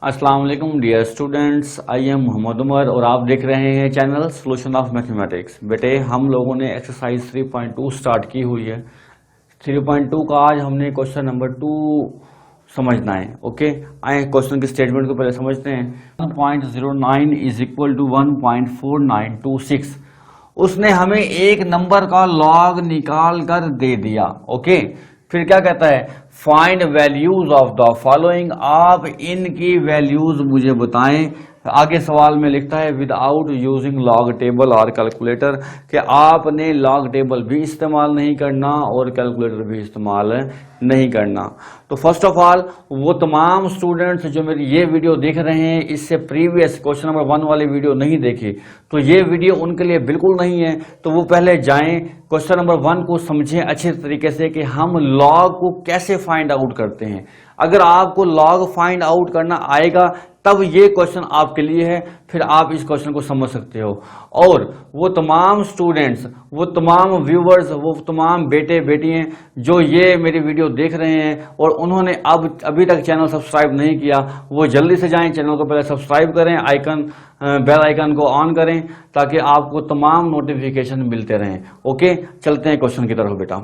अस्सलाम वालेकुम dear students, I am Mohammad Umar और आप देख रहे हैं चैनल सॉल्यूशन ऑफ मैथमेटिक्स। बेटे हम लोगों ने एक्सरसाइज 3.2 स्टार्ट की हुई है। 3.2 का आज हमने क्वेश्चन नंबर 2 समझना है। ओके, आए क्वेश्चन के स्टेटमेंट को पहले समझते हैं। 1.09 इज इक्वल टू 1.4926। उसने हमें एक नंबर का लॉग निकाल कर दे दिया। ओके, फिर क्या कहता है, find values of the following. आप इनकी वैल्यूज मुझे बताएं। आगे सवाल में लिखता है विदाउट यूजिंग लॉग टेबल और कैलकुलेटर, कि आपने लॉग टेबल भी इस्तेमाल नहीं करना और कैलकुलेटर भी इस्तेमाल नहीं करना। तो फर्स्ट ऑफ ऑल वो तमाम स्टूडेंट्स जो मेरी ये वीडियो देख रहे हैं, इससे प्रीवियस क्वेश्चन नंबर 1 वाली वीडियो नहीं देखी, तो ये वीडियो उनके लिए बिल्कुल नहीं है। तो वो पहले जाएं, क्वेश्चन नंबर 1 को समझें अच्छे तरीके से कि हम लॉग को कैसे फाइंड आउट करते हैं। अगर आपको लॉग फाइंड आउट करना आएगा तब ये क्वेश्चन आपके लिए है, फिर आप इस क्वेश्चन को समझ सकते हो। और वो तमाम स्टूडेंट्स, वो तमाम व्यूवर्स, वो तमाम बेटे बेटियां जो ये मेरी वीडियो देख रहे हैं और उन्होंने अभी तक चैनल सब्सक्राइब नहीं किया, वो जल्दी से जाएं, चैनल को पहले सब्सक्राइब करें, बेल आइकन को ऑन करें ताकि आपको तमाम नोटिफिकेशन मिलते रहें। ओके, चलते हैं क्वेश्चन की तरफ बेटा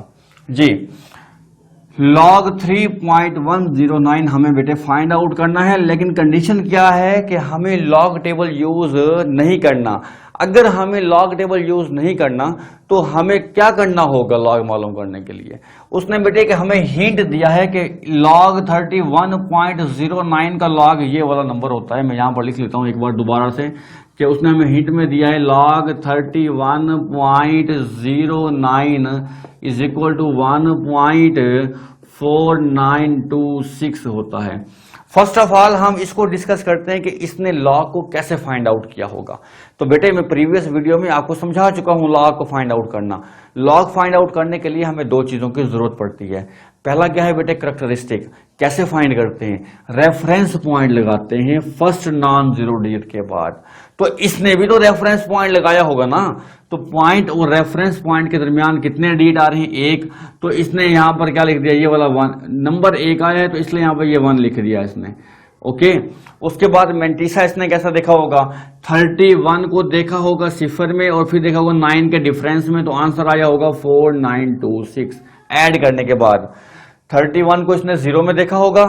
जी। लॉग 3.109 हमें बेटे फाइंड आउट करना है, लेकिन कंडीशन क्या है कि हमें लॉग टेबल यूज नहीं करना। अगर हमें लॉग टेबल यूज नहीं करना तो हमें क्या करना होगा लॉग मालूम करने के लिए। उसने बेटे कि हमें हिंट दिया है कि लॉग 31.09 का लॉग ये वाला नंबर होता है। मैं यहां पर लिख लेता हूं एक बार दोबारा से कि उसने हमें हिंट में दिया है लॉग 31.09 इज इक्वल टू 1.4926 होता है। फर्स्ट ऑफ ऑल हम इसको डिस्कस करते हैं कि इसने लॉग को कैसे फाइंड आउट किया होगा। तो बेटे मैं प्रीवियस वीडियो में आपको समझा चुका हूं लॉग को फाइंड आउट करना। लॉग फाइंड आउट करने के लिए हमें 2 चीजों की जरूरत पड़ती है। पहला क्या है बेटे, करैक्टरिस्टिक। कैसे फाइंड करते हैं, रेफरेंस पॉइंट लगाते हैं फर्स्ट नॉन जीरो डिजिट के बाद। तो इसने भी तो रेफरेंस पॉइंट लगाया होगा ना, तो पॉइंट और रेफरेंस पॉइंट के दरमियान कितने डिजिट आ रहे हैं, 1। तो इसने यहां पर क्या लिख दिया, ये वाला 1 नंबर 1 आया है तो इसलिए यहां पर ये 1 लिख दिया इसने। ओके, उसके बाद मेंटिसा इसने कैसा देखा होगा, 31 को देखा होगा सिफर में और फिर देखा होगा 9 के डिफरेंस में, तो आंसर आया होगा 4926। ऐड करने के बाद 31 को इसने 0 में देखा होगा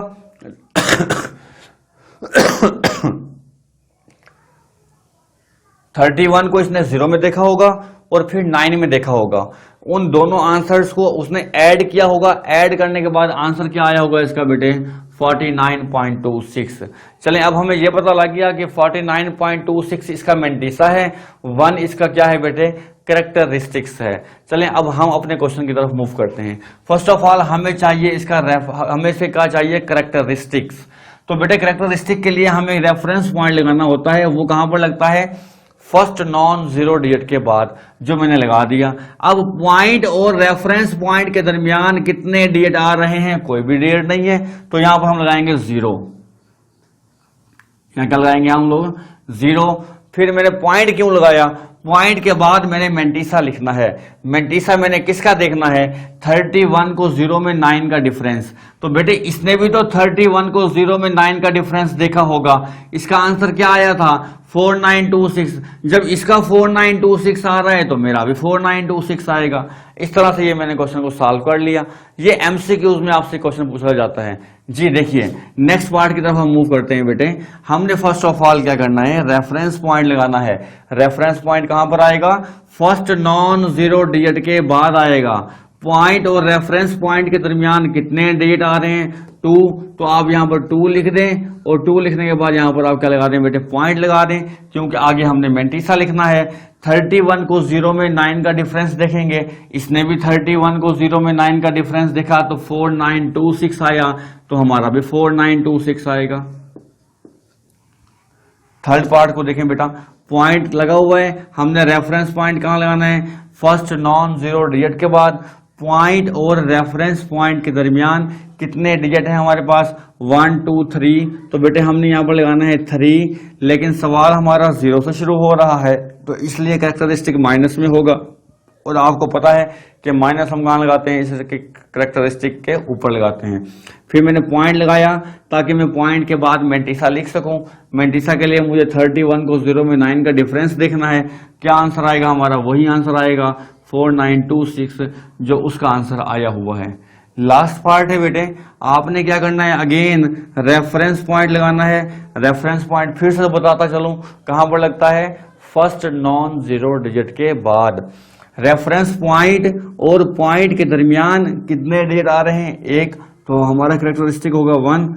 31 को इसने 0 में देखा होगा और फिर 9 में देखा होगा। उन दोनों आंसर्स को उसने ऐड किया होगा। ऐड करने के बाद आंसर क्या आया होगा इसका बेटे, 49.26। चलें, अब हमें यह पता लग गया कि 49.26 इसका मेंटिसा है, 1 इसका क्या है बेटे, कैरेक्टरिस्टिक्स है। चलें अब हम अपने क्वेश्चन की तरफ मूव करते हैं। फर्स्ट ऑफ ऑल हमें चाहिए इसका हमें से क्या चाहिए, कैरेक्टरिस्टिक्स। तो बेटे कैरेक्टरिस्टिक के लिए हमें रेफरेंस पॉइंट लगाना होता है। वो कहां पर लगता है, फर्स्ट नॉन जीरो डिजिट के बाद, जो मैंने लगा दिया। अब पॉइंट और रेफरेंस पॉइंट के दरमियान कितने डिजिट आ रहे हैं, कोई भी डिजिट नहीं है, तो यहां पर हम लगाएंगे 0। यहां क्या लगाएंगे हम लोग, 0। फिर मैंने पॉइंट क्यों लगाया, पॉइंट के बाद मैंने मेंटिसा लिखना है। मेंटिसा मैंने किसका देखना है, 31 को 0 में 9 का डिफरेंस। तो बेटे इसने भी तो 31 को 0 में 9 का डिफरेंस देखा होगा। इसका आंसर क्या आया था, 4926। जब इसका 4926 आ रहा है तो मेरा भी 4926 आएगा। इस तरह से ये मैंने क्वेश्चन को सॉल्व कर लिया। ये एमसीक्यूज में आपसे क्वेश्चन पूछा जाता है जी। देखिए नेक्स्ट पार्ट की तरफ हम मूव करते हैं बेटे। हमने फर्स्ट ऑफ ऑल क्या करना है, रेफरेंस पॉइंट लगाना है। रेफरेंस पॉइंट कहां पर आएगा, फर्स्ट नॉन जीरो डिजिट के बाद आएगा। पॉइंट और रेफरेंस पॉइंट के दरमियान कितने डिजिट आ रहे हैं, 2। तो आप यहां पर 2 लिख दें और 2 लिखने के बाद यहां पर आप क्या लगा दें बेटे, पॉइंट लगा दें, क्योंकि आगे हमने मेंटिसा लिखना है। 31 को 0 में 9 का डिफरेंस देखेंगे, इसने भी 31 को 0 में 9 का डिफरेंस देखा तो 4926 आया, तो हमारा भी 4926 आएगा। थर्ड पार्ट को देखें बेटा, पॉइंट लगा हुआ है, हमने रेफरेंस पॉइंट कहां लगाना है, फर्स्ट नॉन जीरो डिजिट के बाद। पॉइंट और रेफरेंस पॉइंट के दरमियान कितने डिजिट है हमारे पास, 1 2 3। तो बेटे हमने यहां पर लगाना है 3, लेकिन सवाल हमारा 0 से शुरू हो रहा है तो इसलिए कैरेक्टरिस्टिक माइनस में होगा। और आपको पता है कि माइनस हम कहाँ लगाते हैं, इस करेक्टरिस्टिक के ऊपर लगाते हैं। फिर मैंने पॉइंट लगाया ताकि मैं पॉइंट के बाद मेंटिसा लिख सकूं। मेंटिसा के लिए मुझे 31 को 0 में 9 का डिफरेंस देखना है। क्या आंसर आएगा हमारा, वही आंसर आएगा 4926 जो उसका आंसर आया हुआ है। लास्ट पार्ट है बेटे, आपने क्या करना है, अगेन रेफरेंस पॉइंट लगाना है। रेफरेंस पॉइंट फिर से बताता चलूं कहां पर लगता है, फर्स्ट नॉन जीरो डिजिट के बाद। रेफरेंस पॉइंट और पॉइंट के दरमियान कितने डिजिट आ रहे हैं, एक, तो हमारा करेक्टरिस्टिक होगा 1।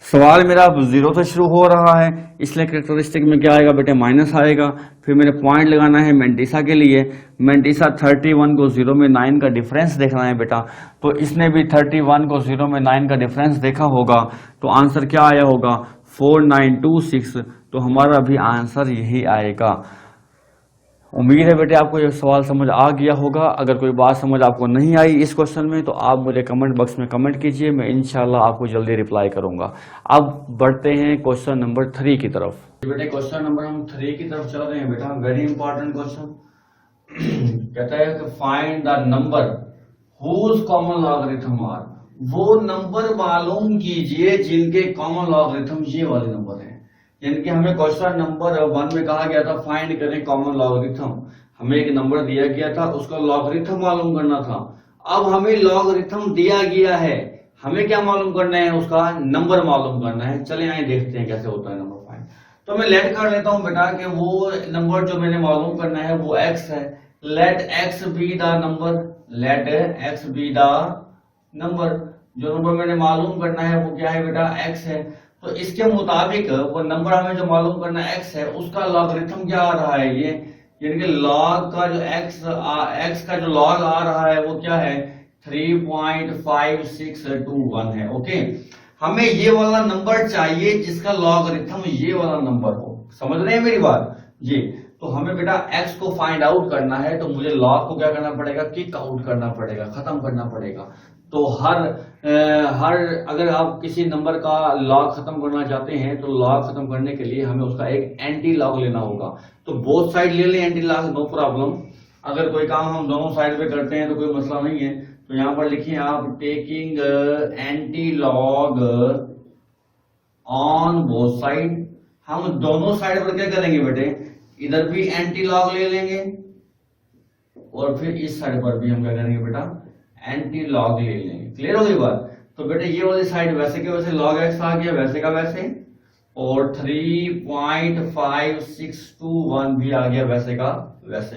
सवाल मेरा 0 से शुरू हो रहा है, इसलिए करेक्टरिस्टिक में क्या आएगा बेटे, माइनस आएगा। फिर मेरे पॉइंट लगाना है मेंटिसा के लिए। मेंटिसा 31 को 0 में 9 का डिफरेंस देखना है बेटा, तो इसने भी 31 को 0 में 9 का डिफरेंस देखा होगा, तो आंसर क्या आया होगा 4926, तो हमारा भी आंसर यही आएगा। उम्मीद है बेटे आपको ये सवाल समझ आ गया होगा। अगर कोई बात समझ आपको नहीं आई इस क्वेश्चन में तो आप मुझे कमेंट बॉक्स में कमेंट कीजिए, मैं इंशाल्लाह आपको जल्दी रिप्लाई करूंगा। अब बढ़ते हैं क्वेश्चन नंबर 3 की तरफ। बेटे क्वेश्चन नंबर हम 3 की तरफ चल रहे हैं बेटा, वेरी इंपॉर्टेंट क्वेश्चन। कहता है कि find the number whose common logarithm are, वो नंबर मालूम कीजिए जिनके कॉमन लॉगरिथम ये वाले नंबर है। यानी कि हमें क्वेश्चन नंबर 1 में कहा गया था फाइंड करें कॉमन लॉगरिथम, हमें एक नंबर दिया गया था, उसका लॉगरिथम मालूम करना था। अब हमें लॉगरिथम दिया गया है, हमें क्या मालूम करना है, उसका नंबर मालूम करना है। चले आए देखते हैं कैसे होता है नंबर फाइंड। तो मैं लेट कर लेता हूं बेटा कि वो नंबर जो मैंने मालूम करना है वो x है। Let x be the number, let x be the number, जो नंबर मैंने मालूम करना है वो क्या है बेटा, x है। तो इसके मुताबिक वो नंबर हमें जो मालूम करना x है उसका लॉगरिथम क्या आ रहा है, ये यानी कि लॉग का जो x का जो लॉग आ रहा है वो क्या है 3.5621 है। ओके, हमें ये वाला नंबर चाहिए जिसका लॉगरिथम ये वाला नंबर हो। समझ रहे हैं मेरी बात जी? तो हमें बेटा x को फाइंड आउट करना है, तो मुझे लॉग को क्या करना पड़ेगा, किक आउट करना पड़ेगा, खत्म करना पड़ेगा। तो हर अगर आप किसी नंबर का लॉग खत्म करना चाहते हैं तो लॉग खत्म करने के लिए हमें उसका एक एंटी लॉग लेना होगा। तो बोथ साइड ले लें एंटी लॉग, नो प्रॉब्लम। अगर कोई काम हम दोनों साइड पे करते हैं तो कोई मसला नहीं है। तो यहां पर लिखिए आप taking anti log on both side. हम दोनों साइड पर क्या करेंगे बेटे, इधर भी एंटी लॉग ले लेंगे और फिर इस साइड पर भी हम क्या करेंगे बेटा, एंटी लॉग ले लेंगे। क्लियर हो गई बात? तो बेटे ये वाली साइड वैसे के वैसे लॉग एक्स आ गया, वैसे का वैसे, और 3.5621 भी आ गया वैसे का वैसे।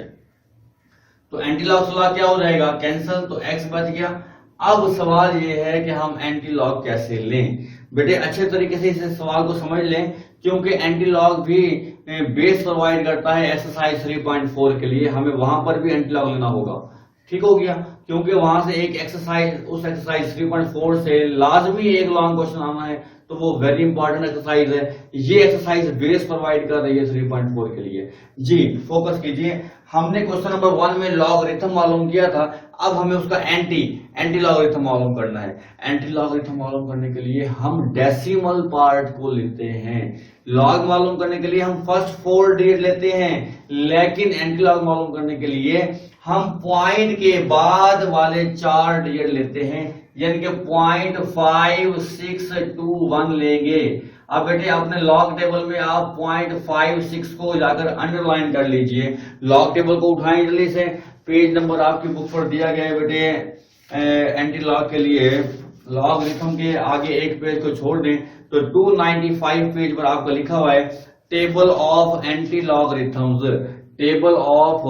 तो एंटी लॉग से लॉग क्या हो जाएगा, कैंसल, तो x बच गया। अब सवाल ये है कि हम एंटी लॉग कैसे लें। बेटे अच्छे तरीके से इस सवाल को समझ लें, क्योंकि एंटी लॉग भी बेस प्रोवाइड करता है एक्सरसाइज 3.4 के लिए, हमें वहां पर भी एंटी लॉग लेना होगा। ठीक हो गया? क्योंकि वहां से एक एक्सरसाइज, उस एक्सरसाइज 3.4 से लाजमी एक लॉन्ग क्वेश्चन आना है, तो वो वेरी इंपॉर्टेंट एक्सरसाइज है। ये एक्सरसाइज बेस प्रोवाइड कर रही है 3.4 के लिए। जी फोकस कीजिए, हमने क्वेश्चन नंबर 1 में लॉगरिथम मालूम किया था, अब हमें उसका एंटी लॉगरिथम मालूम करना है। एंटी लॉगरिथम मालूम करने के लिए हम डेसिमल पार्ट को लेते हैं। लॉग मालूम करने के लिए हम फर्स्ट 4 डिजिट लेते हैं, लेकिन एंटी लॉग मालूम करने के लिए हम पॉइंट के बाद वाले 4 डिजिट लेते हैं, यानी कि 0.5621 लेंगे। अब बेटे अपने लॉग टेबल में आप 0.56 को जाकर अंडरलाइन कर लीजिए। लॉग टेबल को उठाएं जल्दी से, पेज नंबर आपकी बुक पर दिया गया है बेटे एंटी लॉग के लिए। लॉगरिथम के आगे एक पेज को छोड़ दें तो 295 पेज पर आपका लिखा हुआ है table of anti logarithms, table of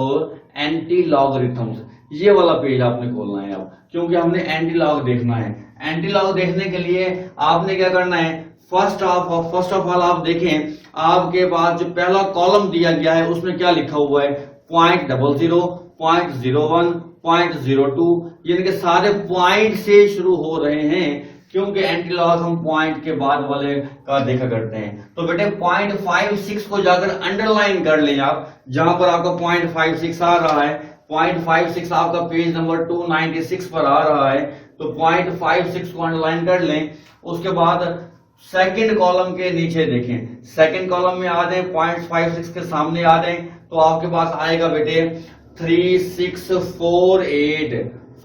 anti logarithms. ये वाला पेज आपने खोलना है अब, क्योंकि हमने एंटी लॉग देखना है। एंटी लॉग देखने के लिए आपने क्या करना है, फर्स्ट ऑफ ऑल आप देखें आपके पास जो पहला कॉलम दिया गया है उसमें क्या लिखा हुआ है 0.00, 0.01, 0.02, यानी कि सारे पॉइंट से शुरू हो रहे हैं, क्योंकि एंटी लॉग हम पॉइंट के बाद वाले का देखा करते हैं। तो बेटे 0.56 को जाकर अंडरलाइन कर लें आप, जहां पर आपका 0.56 आ रहा है। 0.56 आपका पेज नंबर 296 पर आ रहा है, तो 0.56 को अंडरलाइन कर लें। उसके बाद सेकंड कॉलम के नीचे देखें, सेकंड कॉलम में आ जाए, 0.56 के सामने आ जाए, तो आपके पास आएगा बेटे 3648,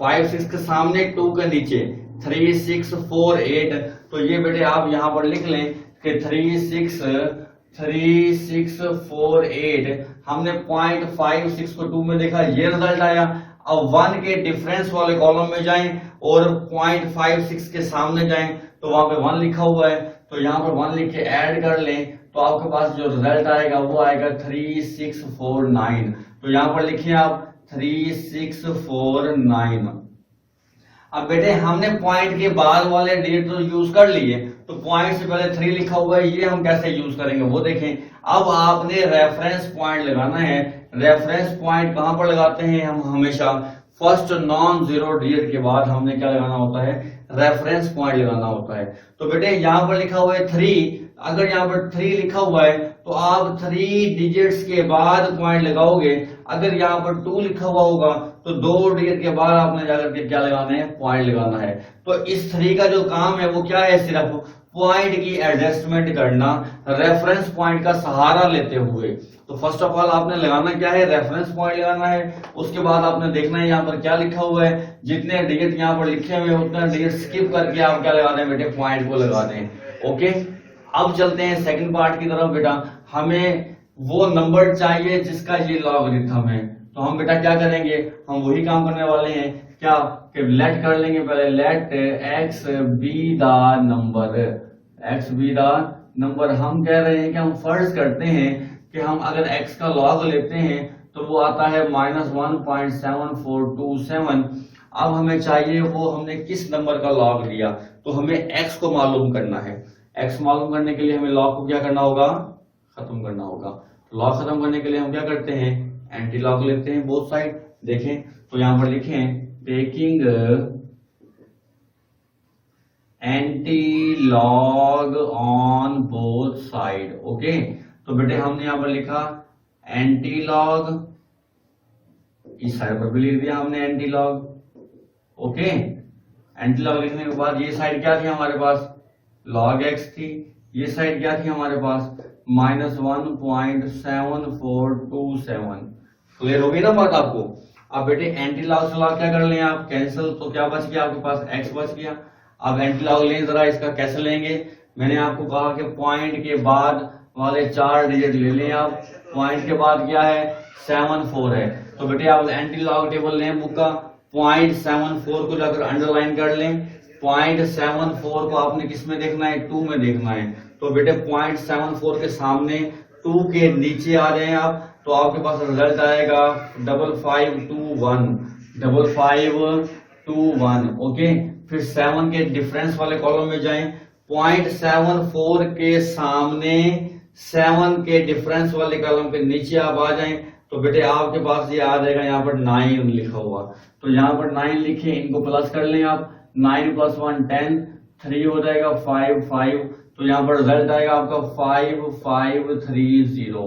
56 के सामने 2 के नीचे 3648। तो ये बेटे आप यहां पर लिख लें कि 3648। हमने 0.56 को 2 में देखा, ये रिजल्ट आया। अब 1 के डिफरेंस वाले कॉलम में जाएं और 0.56 के सामने जाएं तो वहां पे 1 लिखा हुआ है, तो यहाँ पर 1 लिख के ऐड कर लें तो आपके पास जो रिजल्ट आएगा वो आएगा 3649। तो यहाँ पर लिखिए आप 3649। अब बेटे हमने पॉइंट के बाद वाले डिजिट तो यूज कर लिए, तो पॉइंट से पहले 3 लिखा हुआ है, ये हम कैसे यूज करेंगे वो देखें। अब आपने रेफरेंस पॉइंट लगाना है। रेफरेंस पॉइंट कहां पर लगाते हैं हम हमेशा? फर्स्ट नॉन जीरो डिजिट के बाद हमने क्या लगाना होता है? रेफरेंस पॉइंट लगाना होता है। तो बेटे यहां पर लिखा हुआ है 3, अगर यहाँ पर 3 लिखा हुआ है तो आप 3 डिजिट्स के बाद पॉइंट लगाओगे। अगर यहाँ पर 2 लिखा हुआ होगा तो 2 डिजिट के बाद आपने जाकर के क्या लगाना है? पॉइंट लगाना है। तो इस 3 का जो काम है वो क्या है? सिर्फ पॉइंट की एडजस्टमेंट करना रेफरेंस पॉइंट का सहारा लेते हुए। तो फर्स्ट ऑफ ऑल आपने लगाना क्या है? रेफरेंस पॉइंट लगाना है। उसके बाद आपने देखना है यहाँ पर क्या लिखा हुआ है, जितने डिजिट यहाँ पर लिखे हुए हैं उतने डिजिट स्किप करके आप क्या लगा दें बेटे? पॉइंट को लगा दें। ओके, अब चलते हैं सेकंड पार्ट की तरफ। बेटा हमें वो नंबर चाहिए जिसका ये लॉगरिथम है, तो हम बेटा क्या करेंगे? हम वही काम करने वाले हैं क्या कि लेट कर लेंगे पहले। Let x be the number, x be the number. हम कह रहे हैं कि हम फर्ज करते हैं कि हम अगर x का लॉग लेते हैं तो वो आता है -1.7427। अब हमें चाहिए वो हमने किस नंबर का लॉग लिया, तो हमें x को मालूम करना है। x मालूम करने के लिए हमें लॉग को क्या करना होगा? खत्म करना होगा। लॉग खत्म करने के लिए हम क्या करते हैं? एंटी लॉग लेते हैं बोथ साइड। देखें तो यहां पर लिखें taking anti log on both side. Okay, तो बेटे हमने यहां पर लिखा एंटी लॉग, इस साइड पर भी लिख दिया हमने anti log. Okay, anti log लिखने के बाद ये साइड क्या थी हमारे पास? log x थी। ये साइड क्या थी हमारे पास? -1.7427। क्लियर हो गई ना बात आपको? अब बेटे एंटी लॉग से लॉग क्या कर लें आप? कैंसिल। तो क्या बच गया आपके पास? x बच गया। अब एंटी लॉग लें जरा, इसका कैसे लेंगे? मैंने आपको कहा कि पॉइंट के बाद वाले 4 डिजिट ले लें आप। पॉइंट के बाद क्या है? 74 है। तो बेटे आप एंटी लॉग टेबल लें बुक का, 0.74 को जाकर अंडरलाइन कर लें। 0.74 को आपने किस में देखना है? 2 में देखना है। तो बेटे 0.74 के सामने 2 के नीचे आ जाए आप, तो आपके पास रिजल्ट आएगा 5521। ओके, फिर 7 के डिफरेंस वाले कॉलम में जाएं। 0.74 के सामने 7 के डिफरेंस वाले कॉलम के नीचे आप आ जाएं, तो बेटे आपके पास ये आ जाएगा यहाँ पर 9 लिखा हुआ। तो यहाँ पर 9 लिखे, इनको प्लस कर लें आप। 9 + 1 10, 3 हो जाएगा 5। तो यहाँ पर रिजल्ट आएगा आपका 5530।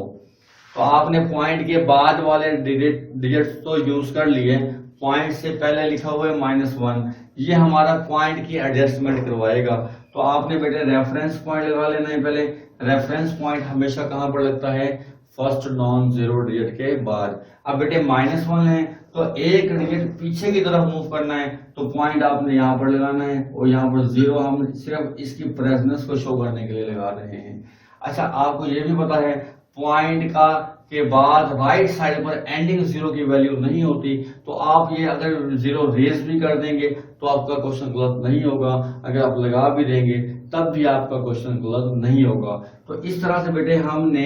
तो आपने पॉइंट के बाद वाले डिजिट्स तो यूज कर लिए, पॉइंट से पहले लिखा हुआ है -1, ये हमारा पॉइंट की एडजस्टमेंट करवाएगा। तो आपने बेटे रेफरेंस पॉइंट लगा लेना है पहले। रेफरेंस पॉइंट हमेशा कहां पर लगता है? फर्स्ट नॉन जीरो डिजिट के बाद। अब बेटे -1 है तो एक डिजिट पीछे की तरफ मूव करना है, तो पॉइंट आपने यहाँ पर लगाना है और यहाँ पर 0 हम सिर्फ इसकी प्रेजेंस को शो करने के लिए लगा रहे हैं। अच्छा, आपको ये भी पता है पॉइंट का के बाद राइट साइड पर एंडिंग 0 की वैल्यू नहीं होती, तो आप ये अगर 0 रेज भी कर देंगे तो आपका क्वेश्चन गलत नहीं होगा। अगर आप लगा भी देंगे तब भी आपका क्वेश्चन गलत नहीं होगा। तो इस तरह से बेटे हमने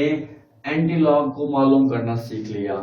एंटी लॉग को मालूम करना सीख लिया।